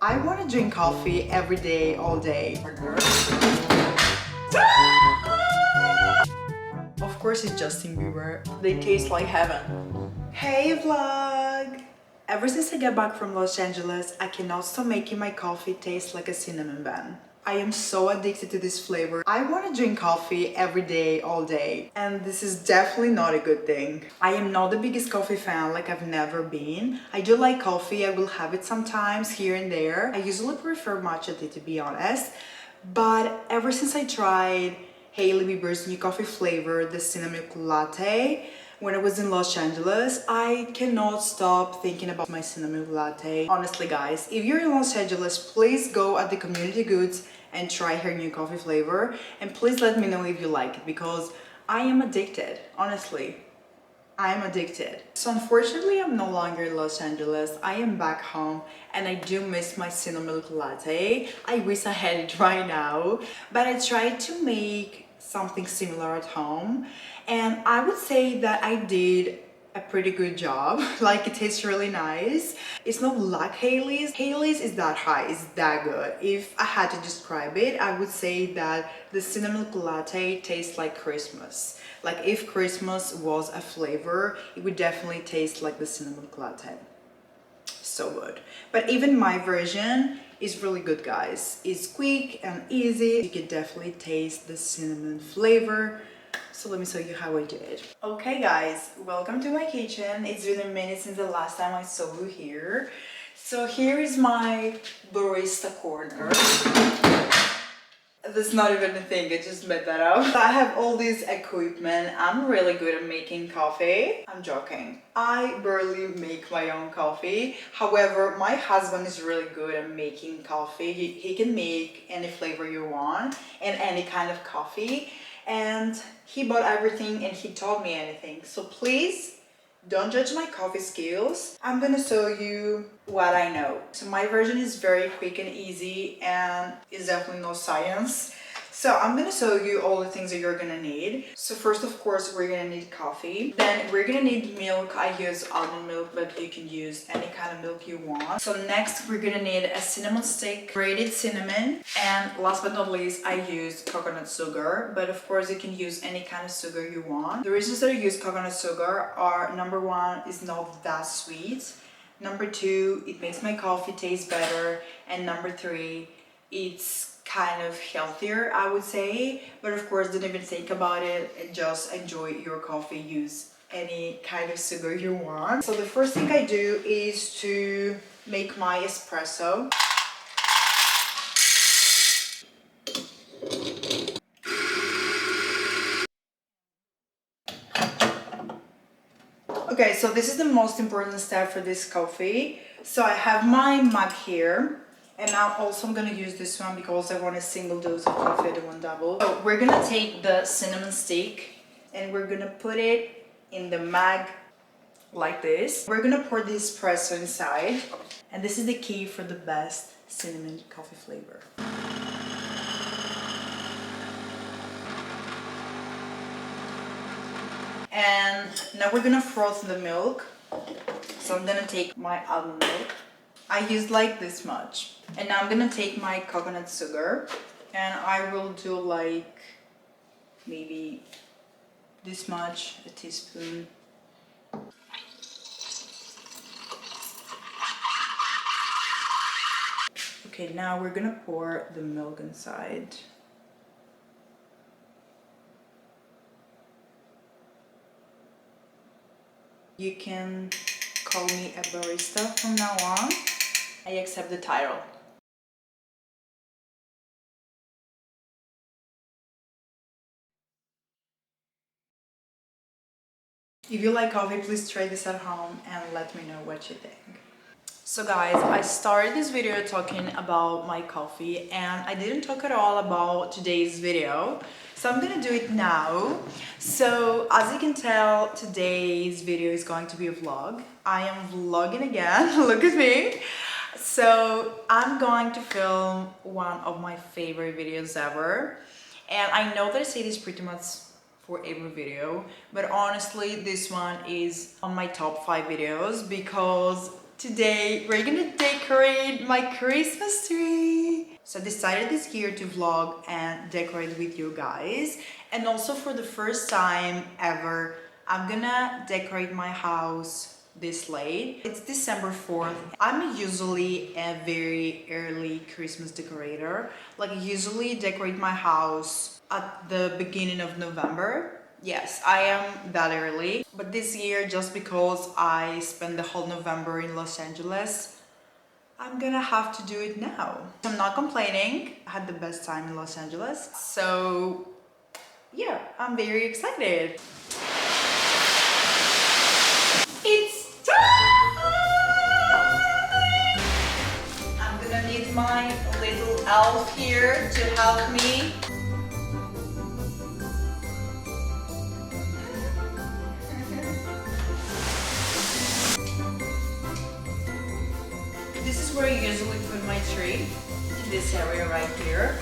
I want to drink coffee every day, all day. Of course it's Justin Bieber. They taste like heaven. Hey vlog! Ever since I got back from Los Angeles, I cannot stop making my coffee taste like a cinnamon bun. I am so addicted to this flavor. I want to drink coffee every day, all day. And this is definitely not a good thing. I am not the biggest coffee fan, like I've never been. I do like coffee, I will have it sometimes here and there. I usually prefer matcha tea, to be honest. But ever since I tried Hailey Bieber's new coffee flavor, the cinnamon latte, when I was in Los Angeles, I cannot stop thinking about my cinnamon latte. Honestly guys, if you're in Los Angeles, please go at the Community Goods and try her new coffee flavor, and please let me know if you like it, because I am addicted. Honestly, I am addicted. So unfortunately, I'm no longer in Los Angeles. I am back home and I do miss my cinnamon latte. I wish I had it right now, but I tried to make something similar at home, and I would say that I did a pretty good job. Like, it tastes really nice. It's not like Hailey's. Hailey's is that high, it's that good. If I had to describe it, I would say that the cinnamon latte tastes like Christmas. Like, if Christmas was a flavor, it would definitely taste like the cinnamon latte. So good. But even my version is really good, guys. It's quick and easy. You can definitely taste the cinnamon flavor. So let me show you how I do it. Okay guys, welcome to my kitchen. It's been a minute since the last time I saw you here. So here is my barista corner. That's not even a thing, I just made that up. I have all this equipment. I'm really good at making coffee. I'm joking. I barely make my own coffee. However, my husband is really good at making coffee. He can make any flavor you want and any kind of coffee. And he bought everything and he taught me anything. So please don't judge my coffee skills. I'm gonna show you what I know. So my version is very quick and easy and is definitely no science. So I'm gonna show you all the things that you're gonna need. So first, of course, we're gonna need coffee. Then we're gonna need milk. I use almond milk, but you can use any kind of milk you want. So next, we're gonna need a cinnamon stick, grated cinnamon, and last but not least, I use coconut sugar. But of course, you can use any kind of sugar you want. The reasons that I use coconut sugar are: number one, it's not that sweet. Number two, it makes my coffee taste better. And number three, it's kind of healthier, I would say. But of course, don't even think about it and just enjoy your coffee. Use any kind of sugar you want. So the first thing I do is to make my espresso. Okay, so this is the most important step for this coffee. So I have my mug here. And now also I'm gonna use this one because I want a single dose of coffee, I don't want double. So we're gonna take the cinnamon stick and we're gonna put it in the mug like this. We're gonna pour the espresso inside. And this is the key for the best cinnamon coffee flavor. And now we're gonna froth the milk. So I'm gonna take my almond milk. I use like this much. And now I'm gonna take my coconut sugar and I will do like maybe this much, a teaspoon. Okay, now we're gonna pour the milk inside. You can call me a barista from now on. I accept the title. If you like coffee, please try this at home and let me know what you think. So guys, I started this video talking about my coffee and I didn't talk at all about today's video. So I'm gonna do it now. So as you can tell, today's video is going to be a vlog. I am vlogging again, look at me. So I'm going to film one of my favorite videos ever. And I know that I say this pretty much for every video, but honestly this one is on my top 5 videos because Today we're gonna decorate my Christmas tree. So I decided this year to vlog and decorate with you guys. And also for the first time ever, I'm gonna decorate my house this late. It's December 4th. I'm usually a very early Christmas decorator. Like I usually decorate my house at the beginning of November. Yes, I am that early, but this year, just because I spent the whole November in Los Angeles, I'm gonna have to do it now. I'm not complaining. I had the best time in Los Angeles. So yeah, I'm very excited. It's time! I'm gonna need my little elf here to help me. This is where I usually put my tree, in this area right here.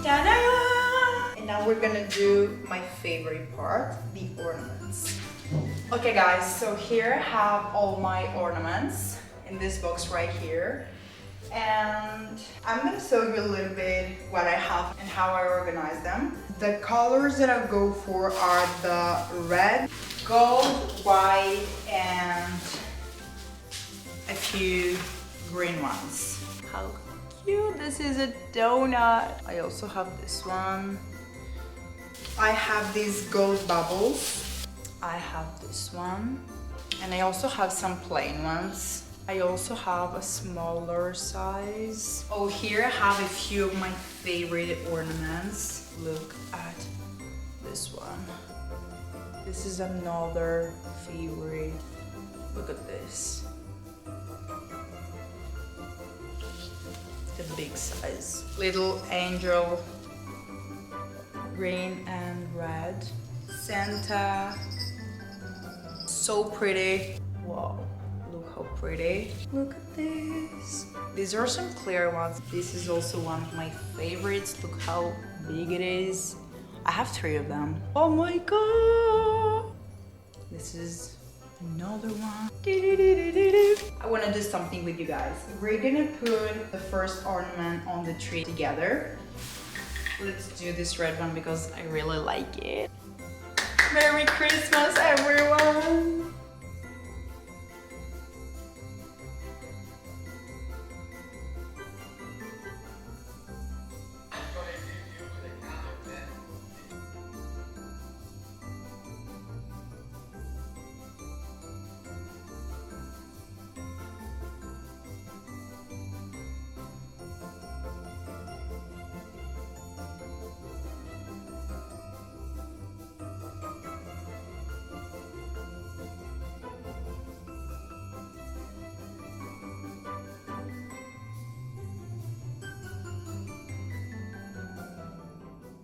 Ta-da! And now we're gonna do my favorite part, the ornaments. Okay guys, so here I have all my ornaments in this box right here. And I'm gonna show you a little bit what I have and how I organize them. The colors that I go for are the red, gold, white, and a few green ones. How cute! This is a donut. I also have this one. I have these gold bubbles. I have this one. And I also have some plain ones. I also have a smaller size. Oh, here I have a few of my favorite ornaments. Look at this one. This is another favorite. Look at this. The big size. Little angel, green and red. Santa, so pretty. Wow, look how pretty. Look at this. These are some clear ones. This is also one of my favorites. Look how big it is. I have 3 of them. Oh my god. This is another one. I want to do something with you guys. We're gonna put the first ornament on the tree together. Let's do this red one because I really like it. Merry Christmas, everyone!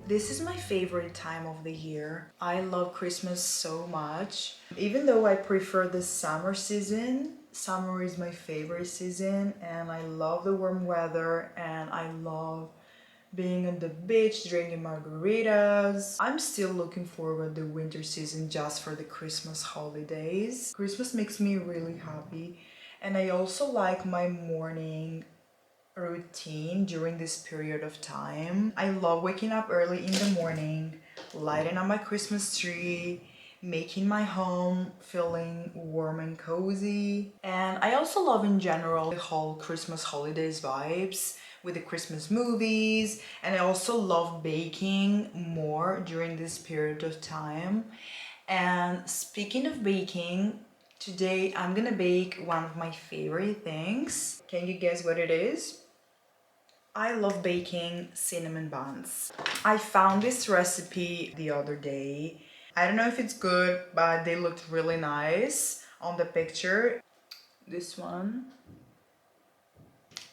This is my favorite time of the year. I love Christmas so much. Even though I prefer the summer season, summer is my favorite season and I love the warm weather and I love being on the beach drinking margaritas. I'm still looking forward to the winter season just for the Christmas holidays. Christmas makes me really happy and I also like my morning routine during this period of time. I love waking up early in the morning, lighting up my Christmas tree, making my home feeling warm and cozy. And I also love in general the whole Christmas holidays vibes with the Christmas movies, and I also love baking more during this period of time. And speaking of baking, today I'm gonna bake one of my favorite things. Can you guess what it is? I love baking cinnamon buns. I found this recipe the other day. I don't know if it's good, but they looked really nice on the picture. This one.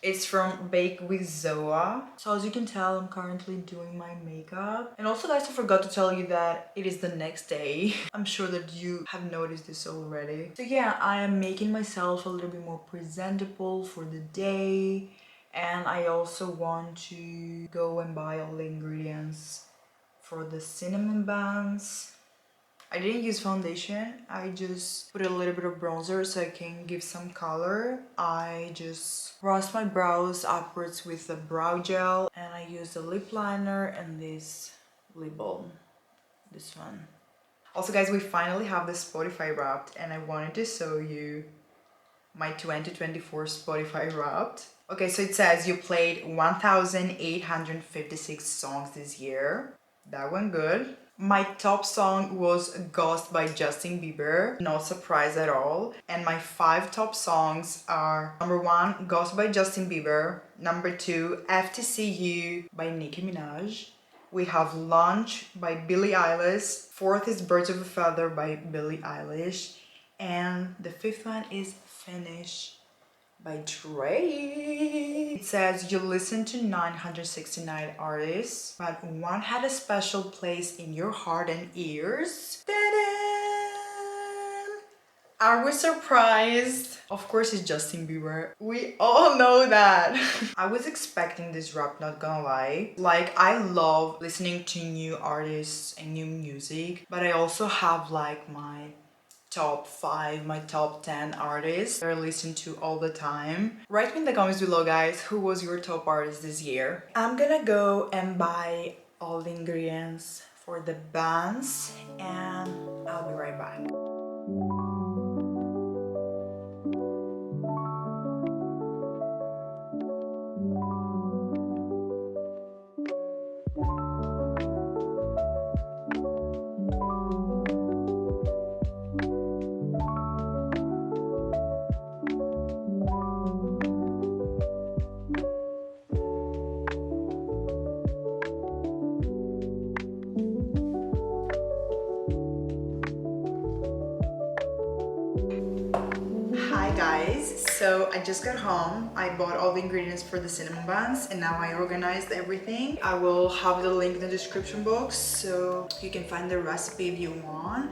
It's from Bake with Zoa. So as you can tell, I'm currently doing my makeup. And also guys, I forgot to tell you that it is the next day. I'm sure that you have noticed this already. So yeah, I am making myself a little bit more presentable for the day. And I also want to go and buy all the ingredients for the cinnamon buns. I didn't use foundation, I just put a little bit of bronzer so I can give some color. I just brushed my brows upwards with the brow gel and I used a lip liner and this lip balm, this one. Also guys, we finally have the Spotify Wrapped and I wanted to show you my 2024 Spotify Wrapped. Okay, so it says you played 1,856 songs this year. That went good. My top song was Ghost by Justin Bieber, not surprised at all. And my 5 top songs are number 1, Ghost by Justin Bieber, number 2, FTCU by Nicki Minaj. We have Lunch by Billie Eilish, 4th is Birds of a Feather by Billie Eilish, and the 5th one is Finish by Drake. It says you listen to 969 artists, but one had a special place in your heart and ears. Ta-da! Are we surprised? Of course it's Justin Bieber. We all know that. I was expecting this rap, not gonna lie. Like, I love listening to new artists and new music, but I also have like my top 5, my top 10 artists that I listen to all the time. Write me in the comments below guys, who was your top artist this year? I'm gonna go and buy all the ingredients for the buns and I'll be right back. Hi guys, so I just got home. I bought all the ingredients for the cinnamon buns and now I organized everything. I will have the link in the description box so you can find the recipe if you want.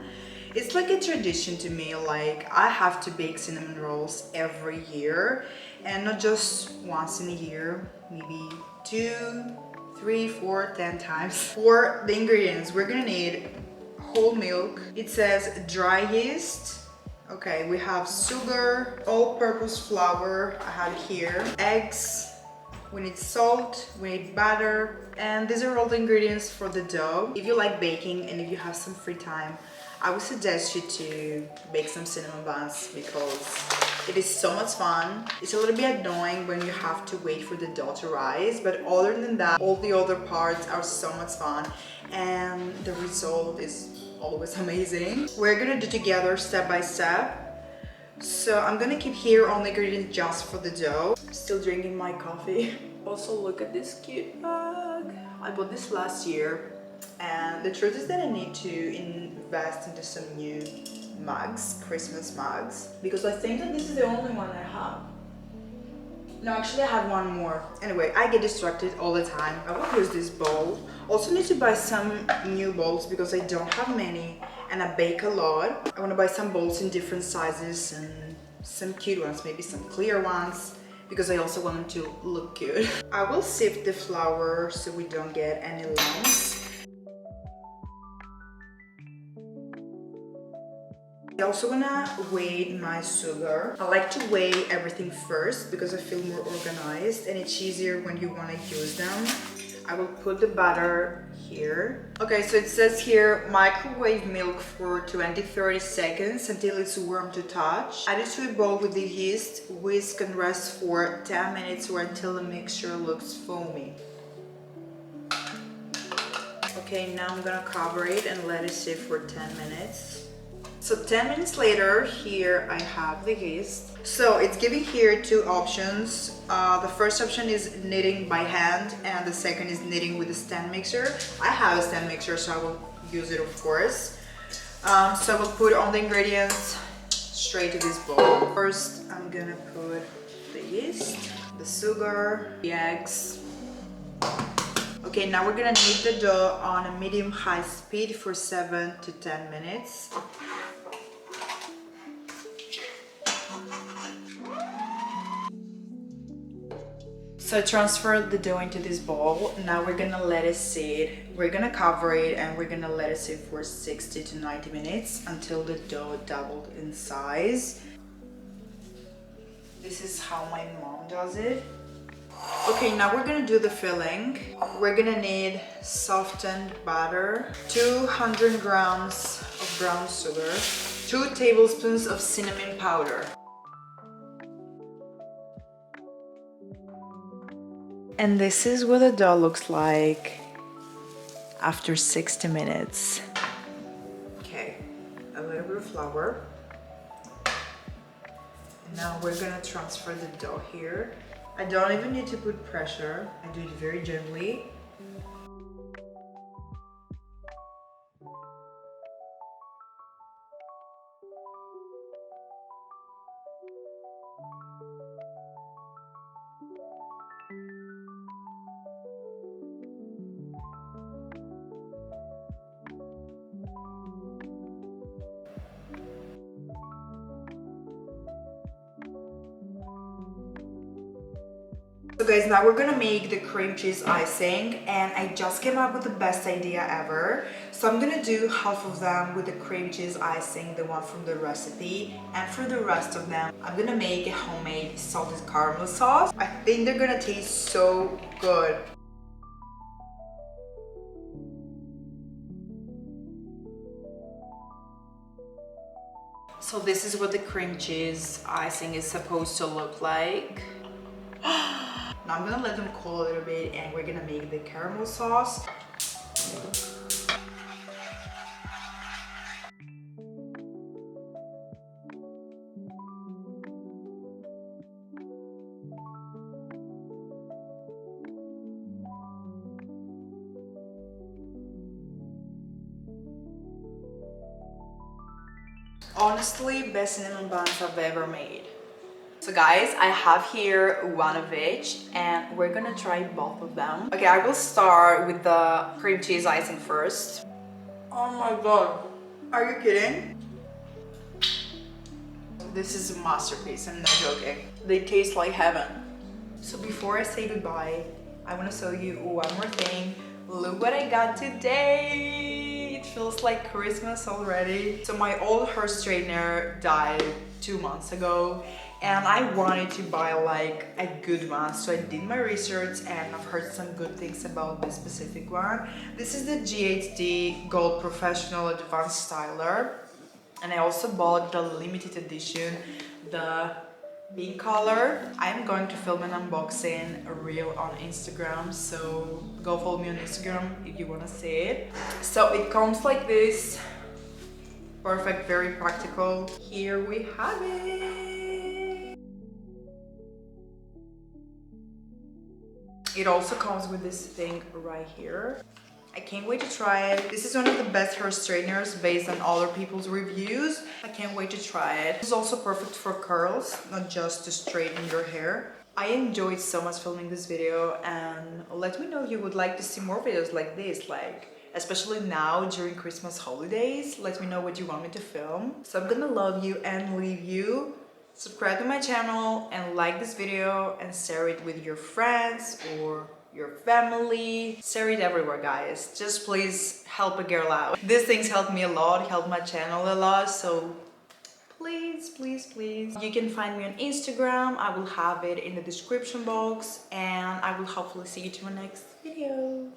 It's like a tradition to me, like I have to bake cinnamon rolls every year and not just once in a year, maybe 2, 3, 4, 10 times. For the ingredients, we're gonna need whole milk. It says dry yeast. Okay, we have sugar, all-purpose flour, I have here, eggs, we need salt, we need butter, and these are all the ingredients for the dough. If you like baking and if you have some free time, I would suggest you to bake some cinnamon buns because it is so much fun. It's a little bit annoying when you have to wait for the dough to rise, but other than that, all the other parts are so much fun and the result is always amazing. We're gonna do together step by step. So I'm gonna keep here all the ingredients just for the dough. Still drinking my coffee. Also look at this cute mug. I bought this last year and the truth is that I need to invest into some new mugs, Christmas mugs, because I think that this is the only one I have. No, actually I have one more. Anyway, I get distracted all the time. I will use this bowl. Also need to buy some new bowls because I don't have many and I bake a lot. I want to buy some bowls in different sizes and some cute ones, maybe some clear ones, because I also want them to look good. I will sift the flour so we don't get any lumps. I also wanna weigh my sugar. I like to weigh everything first because I feel more organized and it's easier when you wanna use them. I will put the butter here. Okay, so it says here, microwave milk for 20-30 seconds until it's warm to touch. Add it to a bowl with the yeast, whisk and rest for 10 minutes or until the mixture looks foamy. Okay, now I'm gonna cover it and let it sit for 10 minutes. So 10 minutes later, here I have the yeast. So it's giving here 2 options. The first option is kneading by hand and the second is kneading with a stand mixer. I have a stand mixer, so I will use it of course. So I will put all the ingredients straight to this bowl. First, I'm gonna put the yeast. the sugar, the eggs. Okay, now we're gonna knead the dough on a medium-high speed for 7 to 10 minutes. So I transferred the dough into this bowl. Now we're gonna let it sit. We're gonna cover it and we're gonna let it sit for 60 to 90 minutes until the dough doubled in size. This is how my mom does it. Okay, now we're gonna do the filling. We're gonna need softened butter, 200 grams of brown sugar, 2 tablespoons of cinnamon powder. And this is what the dough looks like after 60 minutes. Okay, a little bit of flour. And now we're gonna transfer the dough here. I don't even need to put pressure. I do it very gently. So guys, now we're gonna make the cream cheese icing, and I just came up with the best idea ever. So I'm gonna do half of them with the cream cheese icing, the one from the recipe, and for the rest of them, I'm gonna make a homemade salted caramel sauce. I think they're gonna taste so good. So this is what the cream cheese icing is supposed to look like. Now I'm gonna let them cool a little bit and we're gonna make the caramel sauce. Honestly, best cinnamon buns I've ever made. So guys, I have here one of each and we're gonna try both of them. Okay, I will start with the cream cheese icing first. Oh my god, are you kidding? This is a masterpiece, I'm not joking. They taste like heaven. So before I say goodbye, I want to show you one more thing. Look what I got today. It feels like Christmas already. So my old hair straightener died 2 months ago and I wanted to buy like a good one, so I did my research and I've heard some good things about this specific one. This is the GHD Gold Professional Advanced Styler, and I also bought the limited edition, the pink color. I'm going to film an unboxing reel on Instagram, so go follow me on Instagram if you want to see it. So it comes like this. Perfect, very practical. Here we have it. It also comes with this thing right here. I can't wait to try it. This is one of the best hair straighteners based on other people's reviews. I can't wait to try it. It's also perfect for curls, not just to straighten your hair. I enjoyed so much filming this video, and let me know if you would like to see more videos like this, especially now during Christmas holidays. Let me know what you want me to film. So I'm gonna love you and leave you. Subscribe to my channel and like this video and share it with your friends or your family. Share it everywhere, guys. Just please help a girl out. These things help me a lot, help my channel a lot, so please, please, please. You can find me on Instagram. I will have it in the description box, and I will hopefully see you to my next video.